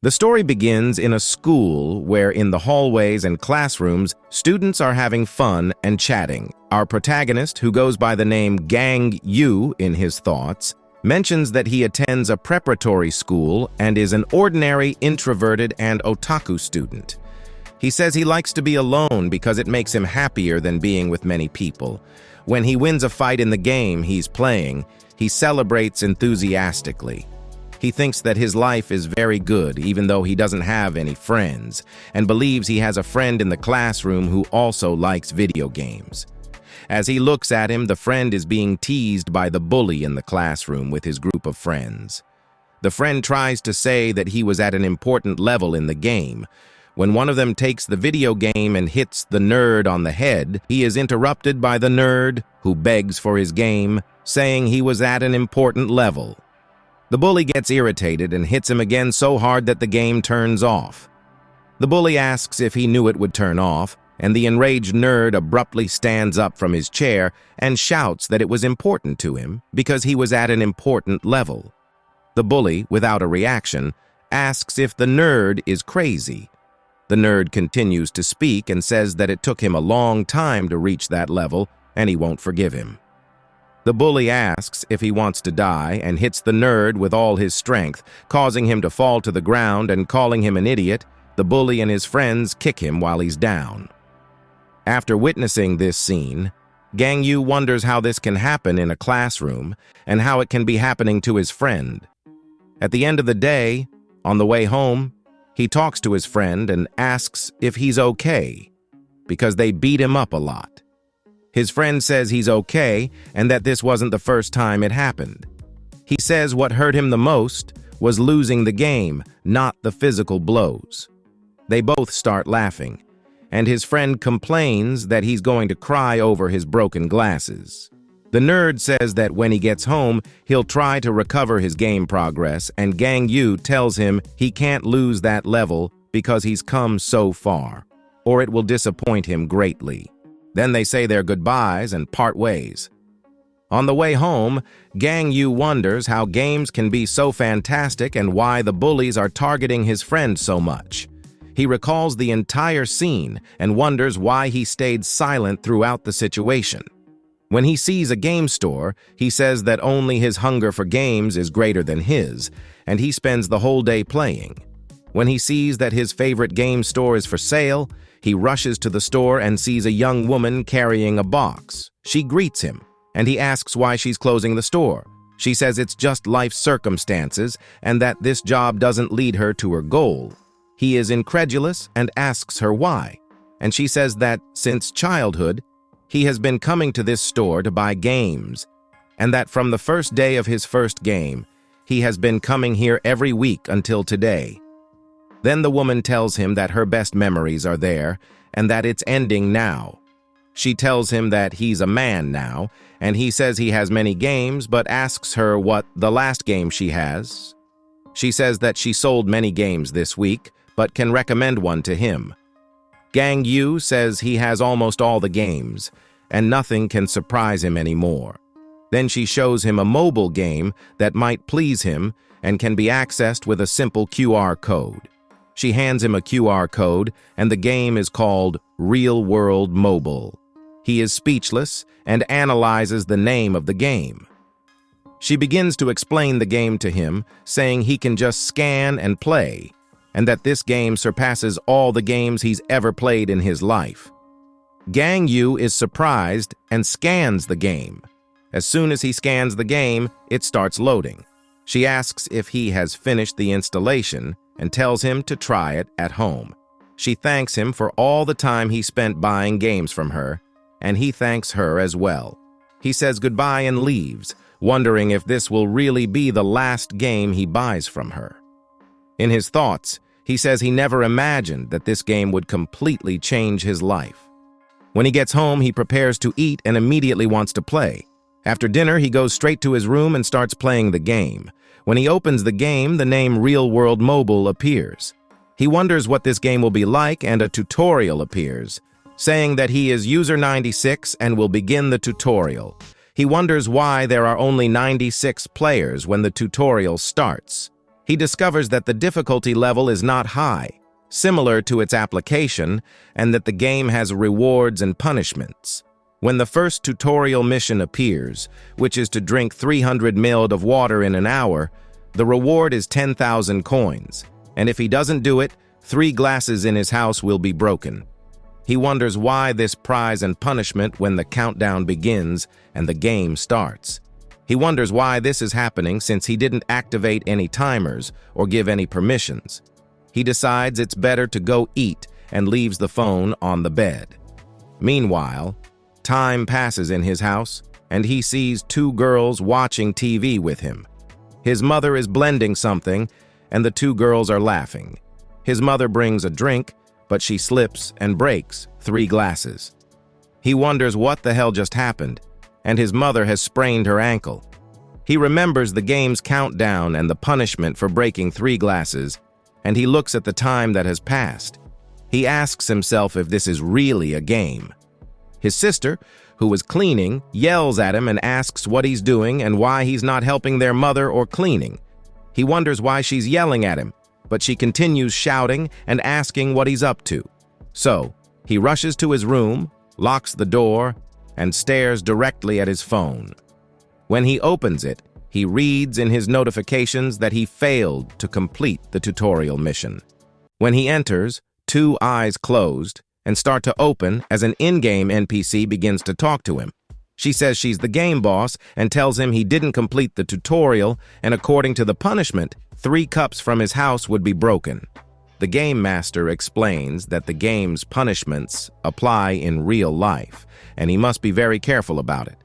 The story begins in a school where in the hallways and classrooms, students are having fun and chatting. Our protagonist, who goes by the name Gang Yu in his thoughts, mentions that he attends a preparatory school and is an ordinary, introverted, and otaku student. He says he likes to be alone because it makes him happier than being with many people. When he wins a fight in the game he's playing, he celebrates enthusiastically. He thinks that his life is very good, even though he doesn't have any friends, and believes he has a friend in the classroom who also likes video games. As he looks at him, the friend is being teased by the bully in the classroom with his group of friends. The friend tries to say that he was at an important level in the game. When one of them takes the video game and hits the nerd on the head, he is interrupted by the nerd, who begs for his game, saying he was at an important level. The bully gets irritated and hits him again so hard that the game turns off. The bully asks if he knew it would turn off, and the enraged nerd abruptly stands up from his chair and shouts that it was important to him because he was at an important level. The bully, without a reaction, asks if the nerd is crazy. The nerd continues to speak and says that it took him a long time to reach that level and he won't forgive him. The bully asks if he wants to die and hits the nerd with all his strength, causing him to fall to the ground and calling him an idiot. The bully and his friends kick him while he's down. After witnessing this scene, Gang Yu wonders how this can happen in a classroom and how it can be happening to his friend. At the end of the day, on the way home, he talks to his friend and asks if he's okay, because they beat him up a lot. His friend says he's okay and that this wasn't the first time it happened. He says what hurt him the most was losing the game, not the physical blows. They both start laughing, and his friend complains that he's going to cry over his broken glasses. The nerd says that when he gets home, he'll try to recover his game progress, and Gang Yu tells him he can't lose that level because he's come so far, or it will disappoint him greatly. Then they say their goodbyes and part ways. On the way home, Gang Yu wonders how games can be so fantastic and why the bullies are targeting his friend so much. He recalls the entire scene and wonders why he stayed silent throughout the situation. When he sees a game store, he says that only his hunger for games is greater than his, and he spends the whole day playing. When he sees that his favorite game store is for sale, he rushes to the store and sees a young woman carrying a box. She greets him, and he asks why she's closing the store. She says it's just life circumstances and that this job doesn't lead her to her goal. He is incredulous and asks her why, and she says that since childhood, he has been coming to this store to buy games, and that from the first day of his first game, he has been coming here every week until today. Then the woman tells him that her best memories are there and that it's ending now. She tells him that he's a man now, and he says he has many games but asks her what the last game she has. She says that she sold many games this week but can recommend one to him. Gang Yu says he has almost all the games and nothing can surprise him anymore. Then she shows him a mobile game that might please him and can be accessed with a simple QR code. She hands him a QR code, and the game is called Real World Mobile. He is speechless and analyzes the name of the game. She begins to explain the game to him, saying he can just scan and play, and that this game surpasses all the games he's ever played in his life. Gang Yu is surprised and scans the game. As soon as he scans the game, it starts loading. She asks if he has finished the installation and tells him to try it at home. She thanks him for all the time he spent buying games from her, and he thanks her as well. He says goodbye and leaves, wondering if this will really be the last game he buys from her. In his thoughts, he says he never imagined that this game would completely change his life. When he gets home, he prepares to eat and immediately wants to play. After dinner, he goes straight to his room and starts playing the game. When he opens the game, the name Real World Mobile appears. He wonders what this game will be like, and a tutorial appears, saying that he is user 96 and will begin the tutorial. He wonders why there are only 96 players when the tutorial starts. He discovers that the difficulty level is not high, similar to its application, and that the game has rewards and punishments. When the first tutorial mission appears, which is to drink 300 ml of water in an hour, the reward is 10,000 coins, and if he doesn't do it, 3 glasses in his house will be broken. He wonders why this prize and punishment when the countdown begins and the game starts. He wonders why this is happening since he didn't activate any timers or give any permissions. He decides it's better to go eat and leaves the phone on the bed. Meanwhile, time passes in his house and he sees 2 girls watching TV with him. His mother is blending something and the 2 girls are laughing. His mother brings a drink, but she slips and breaks 3 glasses. He wonders what the hell just happened, and his mother has sprained her ankle. He remembers the game's countdown and the punishment for breaking 3 glasses, and he looks at the time that has passed. He asks himself if this is really a game. His sister, who was cleaning, yells at him and asks what he's doing and why he's not helping their mother or cleaning. He wonders why she's yelling at him, but she continues shouting and asking what he's up to. So, he rushes to his room, locks the door, and stares directly at his phone. When he opens it, he reads in his notifications that he failed to complete the tutorial mission. When he enters, 2 eyes closed and start to open as an in-game NPC begins to talk to him. She says she's the game boss and tells him he didn't complete the tutorial, and according to the punishment, 3 cups from his house would be broken. The game master explains that the game's punishments apply in real life, and he must be very careful about it.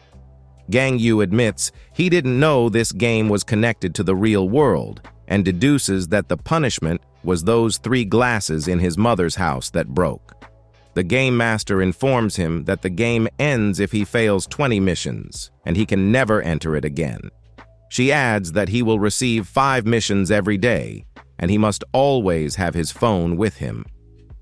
Gang Yu admits he didn't know this game was connected to the real world, and deduces that the punishment was those 3 glasses in his mother's house that broke. The game master informs him that the game ends if he fails 20 missions, and he can never enter it again. She adds that he will receive 5 missions every day, and he must always have his phone with him.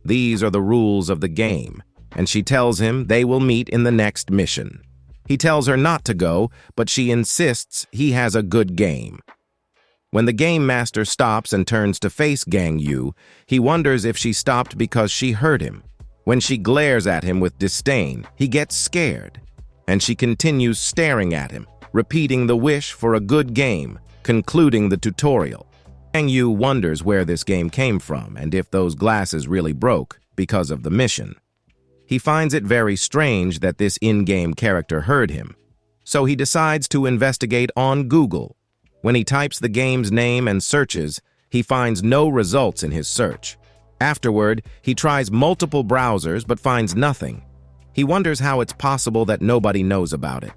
These are the rules of the game, and she tells him they will meet in the next mission. He tells her not to go, but she insists he has a good game. When the game master stops and turns to face Gang Yu, he wonders if she stopped because she hurt him. When she glares at him with disdain, he gets scared, and she continues staring at him, repeating the wish for a good game, concluding the tutorial. Gang Yu wonders where this game came from and if those glasses really broke because of the mission. He finds it very strange that this in-game character heard him, so he decides to investigate on Google. When he types the game's name and searches, he finds no results in his search. Afterward, he tries multiple browsers but finds nothing. He wonders how it's possible that nobody knows about it.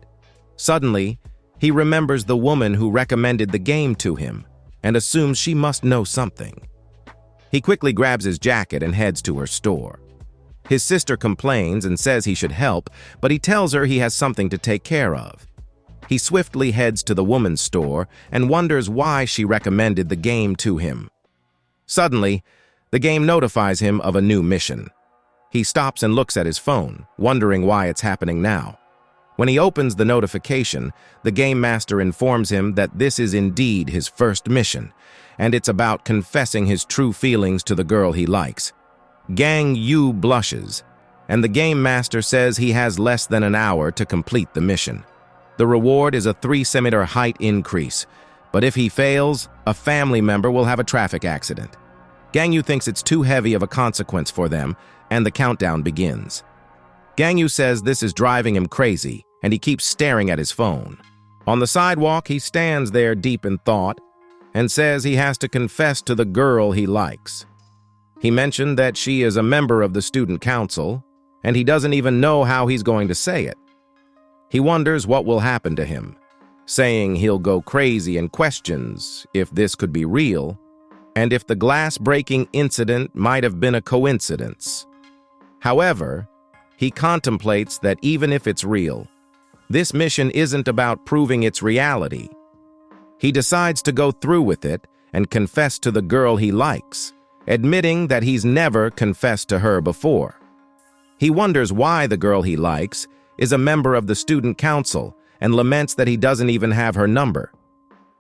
Suddenly, he remembers the woman who recommended the game to him and assumes she must know something. He quickly grabs his jacket and heads to her store. His sister complains and says he should help, but he tells her he has something to take care of. He swiftly heads to the woman's store and wonders why she recommended the game to him. Suddenly, the game notifies him of a new mission. He stops and looks at his phone, wondering why it's happening now. When he opens the notification, the game master informs him that this is indeed his first mission, and it's about confessing his true feelings to the girl he likes. Gang Yu blushes, and the game master says he has less than an hour to complete the mission. The reward is a 3-centimeter height increase, but if he fails, a family member will have a traffic accident. Gang Yu thinks it's too heavy of a consequence for them, and the countdown begins. Gang Yu says this is driving him crazy, and he keeps staring at his phone. On the sidewalk, he stands there deep in thought and says he has to confess to the girl he likes. He mentioned that she is a member of the student council, and he doesn't even know how he's going to say it. He wonders what will happen to him, saying he'll go crazy and questions if this could be real, and if the glass-breaking incident might have been a coincidence. However, he contemplates that even if it's real, this mission isn't about proving its reality. He decides to go through with it and confess to the girl he likes, admitting that he's never confessed to her before. He wonders why the girl he likes is a member of the student council and laments that he doesn't even have her number.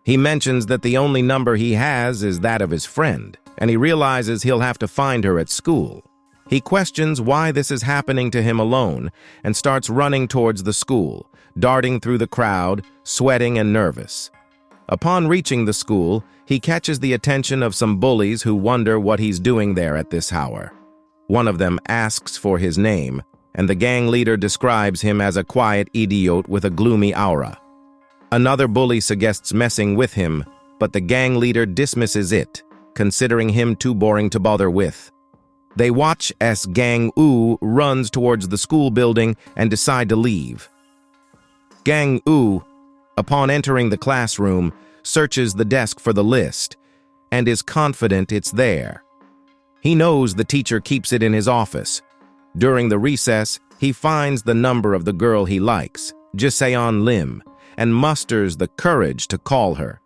He mentions that the only number he has is that of his friend, and he realizes he'll have to find her at school. He questions why this is happening to him alone and starts running towards the school, darting through the crowd, sweating and nervous. Upon reaching the school, he catches the attention of some bullies who wonder what he's doing there at this hour. One of them asks for his name, and the gang leader describes him as a quiet idiot with a gloomy aura. Another bully suggests messing with him, but the gang leader dismisses it, considering him too boring to bother with. They watch as Gang U runs towards the school building and decide to leave. Gang U, upon entering the classroom, searches the desk for the list and is confident it's there. He knows the teacher keeps it in his office. During the recess, he finds the number of the girl he likes, Jiseon Lim, and musters the courage to call her.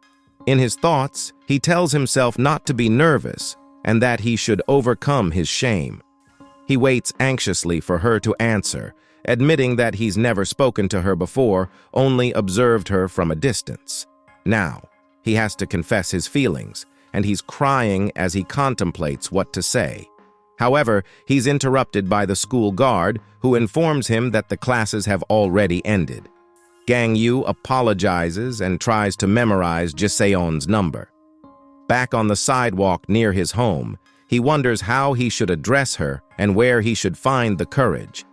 In his thoughts, he tells himself not to be nervous and that he should overcome his shame. He waits anxiously for her to answer, admitting that he's never spoken to her before, only observed her from a distance. Now, he has to confess his feelings, and he's crying as he contemplates what to say. However, he's interrupted by the school guard, who informs him that the classes have already ended. Gang Yu apologizes and tries to memorize Jiseon's number. Back on the sidewalk near his home, he wonders how he should address her and where he should find the courage.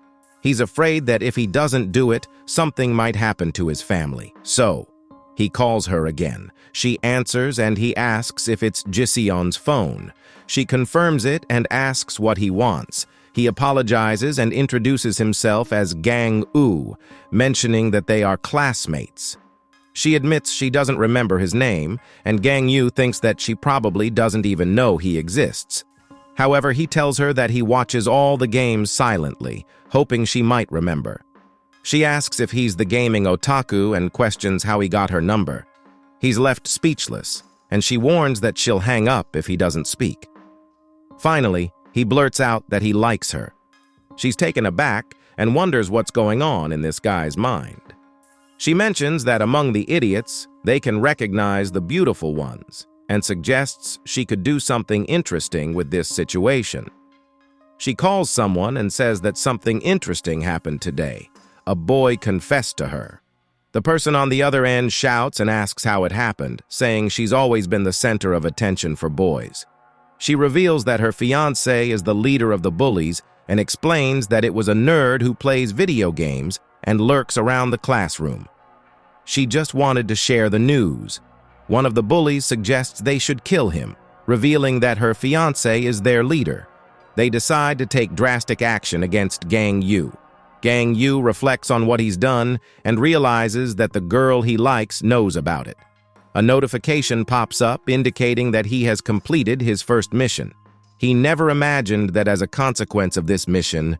He's afraid that if he doesn't do it, something might happen to his family. So, he calls her again. She answers and he asks if it's Jiseon's phone. She confirms it and asks what he wants. He apologizes and introduces himself as Gang U, mentioning that they are classmates. She admits she doesn't remember his name, and Gang Yu thinks that she probably doesn't even know he exists. However, he tells her that he watches all the games silently, hoping she might remember. She asks if he's the gaming otaku and questions how he got her number. He's left speechless, and she warns that she'll hang up if he doesn't speak. Finally, he blurts out that he likes her. She's taken aback and wonders what's going on in this guy's mind. She mentions that among the idiots, they can recognize the beautiful ones, and suggests she could do something interesting with this situation. She calls someone and says that something interesting happened today. A boy confessed to her. The person on the other end shouts and asks how it happened, saying she's always been the center of attention for boys. She reveals that her fiancé is the leader of the bullies and explains that it was a nerd who plays video games and lurks around the classroom. She just wanted to share the news. One of the bullies suggests they should kill him, revealing that her fiancé is their leader. They decide to take drastic action against Gang Yu. Gang Yu reflects on what he's done and realizes that the girl he likes knows about it. A notification pops up indicating that he has completed his first mission. He never imagined that as a consequence of this mission,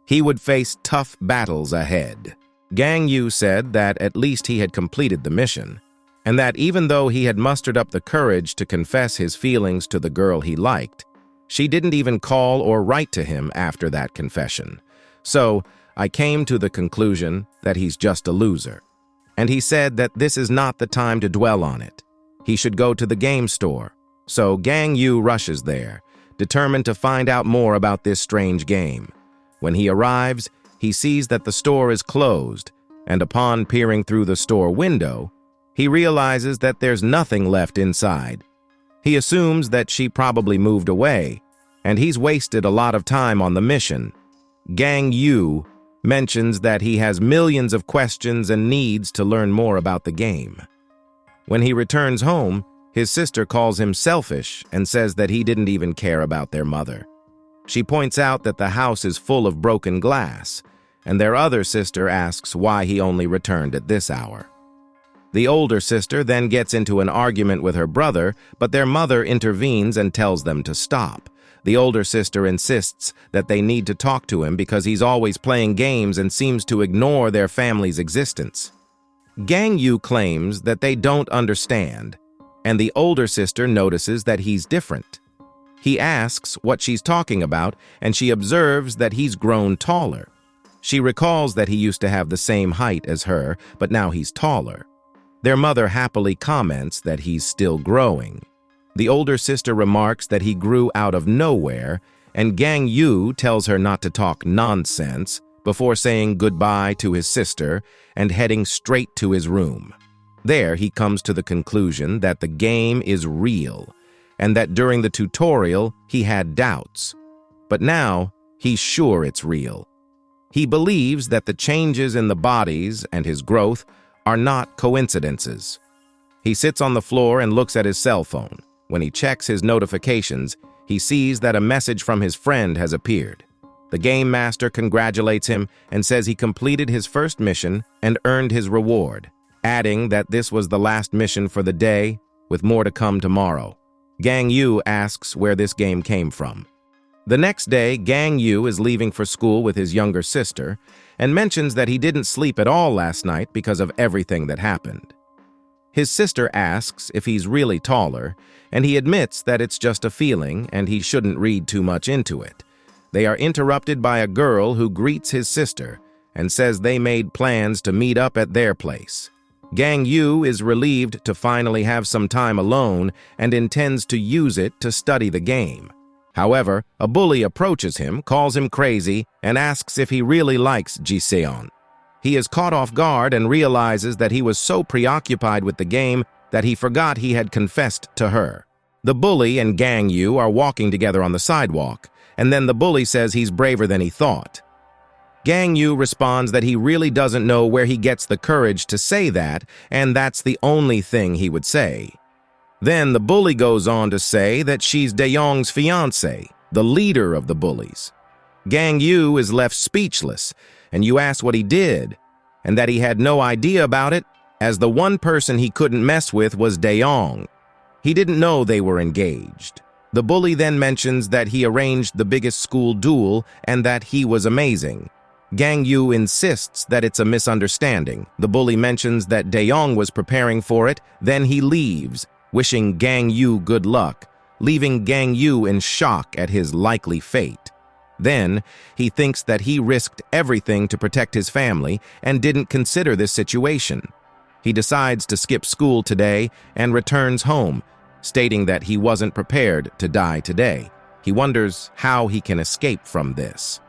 he would face tough battles ahead. Gang Yu said that at least he had completed the mission, and that even though he had mustered up the courage to confess his feelings to the girl he liked, she didn't even call or write to him after that confession. So, I came to the conclusion that he's just a loser. And he said that this is not the time to dwell on it. He should go to the game store. So Gang Yu rushes there, determined to find out more about this strange game. When he arrives, he sees that the store is closed, and upon peering through the store window, he realizes that there's nothing left inside. He assumes that she probably moved away, and he's wasted a lot of time on the mission. Gang Yu mentions that he has millions of questions and needs to learn more about the game. When he returns home, his sister calls him selfish and says that he didn't even care about their mother. She points out that the house is full of broken glass, and their other sister asks why he only returned at this hour. The older sister then gets into an argument with her brother, but their mother intervenes and tells them to stop. The older sister insists that they need to talk to him because he's always playing games and seems to ignore their family's existence. Gang Yu claims that they don't understand, and the older sister notices that he's different. He asks what she's talking about, and she observes that he's grown taller. She recalls that he used to have the same height as her, but now he's taller. Their mother happily comments that he's still growing. The older sister remarks that he grew out of nowhere, and Gang Yu tells her not to talk nonsense before saying goodbye to his sister and heading straight to his room. There, he comes to the conclusion that the game is real, and that during the tutorial, he had doubts. But now, he's sure it's real. He believes that the changes in the bodies and his growth are not coincidences. He sits on the floor and looks at his cell phone. When he checks his notifications, he sees that a message from his friend has appeared. The game master congratulates him and says he completed his first mission and earned his reward, adding that this was the last mission for the day, with more to come tomorrow. Gang Yu asks where this game came from. The next day, Gang Yu is leaving for school with his younger sister and mentions that he didn't sleep at all last night because of everything that happened. His sister asks if he's really taller, and he admits that it's just a feeling and he shouldn't read too much into it. They are interrupted by a girl who greets his sister and says they made plans to meet up at their place. Gang Yu is relieved to finally have some time alone and intends to use it to study the game. However, a bully approaches him, calls him crazy, and asks if he really likes Ji-seon. He is caught off guard and realizes that he was so preoccupied with the game that he forgot he had confessed to her. The bully and Gang Yu are walking together on the sidewalk, and then the bully says he's braver than he thought. Gang Yu responds that he really doesn't know where he gets the courage to say that, and that's the only thing he would say. Then the bully goes on to say that she's Dae-young's fiancé, the leader of the bullies. Gang Yu is left speechless, and you ask what he did, and that he had no idea about it, as the one person he couldn't mess with was Dae-young. He didn't know they were engaged. The bully then mentions that he arranged the biggest school duel and that he was amazing. Gang Yu insists that it's a misunderstanding. The bully mentions that Dae-young was preparing for it, then he leaves, wishing Gang Yu good luck, leaving Gang Yu in shock at his likely fate. Then, he thinks that he risked everything to protect his family and didn't consider this situation. He decides to skip school today and returns home, stating that he wasn't prepared to die today. He wonders how he can escape from this.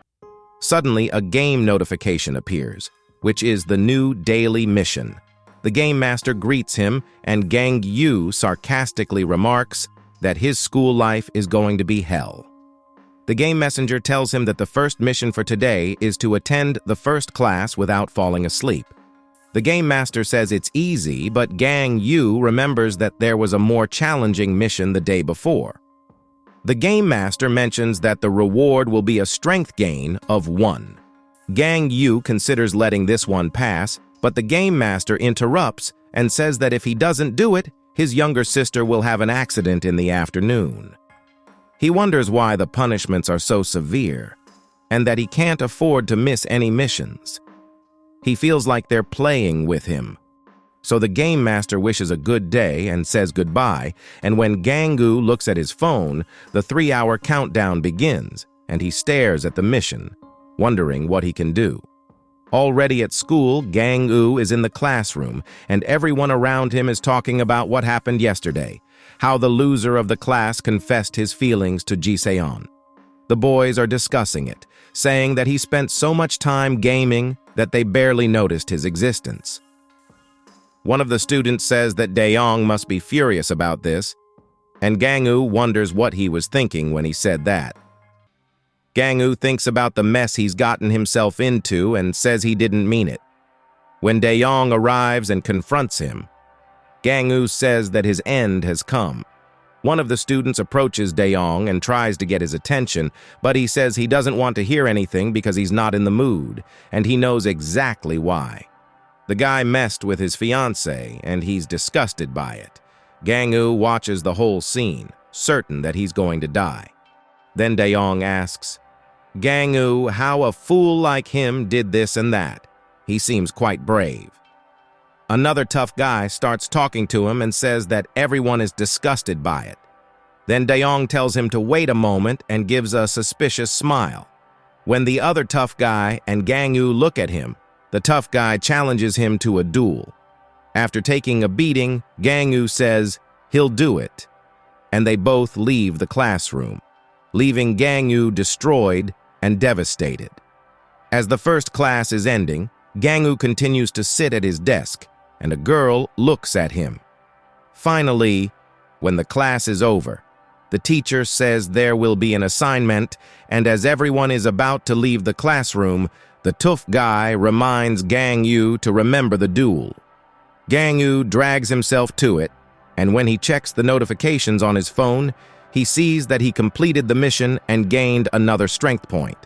Suddenly, a game notification appears, which is the new daily mission. The game master greets him, and Gang Yu sarcastically remarks that his school life is going to be hell. The game messenger tells him that the first mission for today is to attend the first class without falling asleep. The game master says it's easy, but Gang Yu remembers that there was a more challenging mission the day before. The game master mentions that the reward will be a strength gain of 1. Gang Yu considers letting this one pass, but the game master interrupts and says that if he doesn't do it, his younger sister will have an accident in the afternoon. He wonders why the punishments are so severe, and that he can't afford to miss any missions. He feels like they're playing with him. So the game master wishes a good day and says goodbye, and when Gang Yu looks at his phone, the 3-hour countdown begins, and he stares at the mission, wondering what he can do. Already at school, Gang Yu is in the classroom, and everyone around him is talking about what happened yesterday, how the loser of the class confessed his feelings to Ji-seon. The boys are discussing it, saying that he spent so much time gaming that they barely noticed his existence. One of the students says that Dae-young must be furious about this, and Gang Yu wonders what he was thinking when he said that. Gang Yu thinks about the mess he's gotten himself into and says he didn't mean it. When Dae-young arrives and confronts him, Gang Yu says that his end has come. One of the students approaches Dae-young and tries to get his attention, but he says he doesn't want to hear anything because he's not in the mood, and he knows exactly why. The guy messed with his fiancée, and he's disgusted by it. Gang Yu watches the whole scene, certain that he's going to die. Then Dae-young asks, Gang Yu, how a fool like him did this and that. He seems quite brave. Another tough guy starts talking to him and says that everyone is disgusted by it. Then Dae-young tells him to wait a moment and gives a suspicious smile. When the other tough guy and Gang Yu look at him, the tough guy challenges him to a duel. After taking a beating, Gang Yu says he'll do it, and they both leave the classroom, leaving Gang Yu destroyed and devastated. As the first class is ending, Gang Yu continues to sit at his desk, and a girl looks at him. Finally, when the class is over, the teacher says there will be an assignment, and as everyone is about to leave the classroom, the tough guy reminds Gang Yu to remember the duel. Gang Yu drags himself to it, and when he checks the notifications on his phone, he sees that he completed the mission and gained another strength point.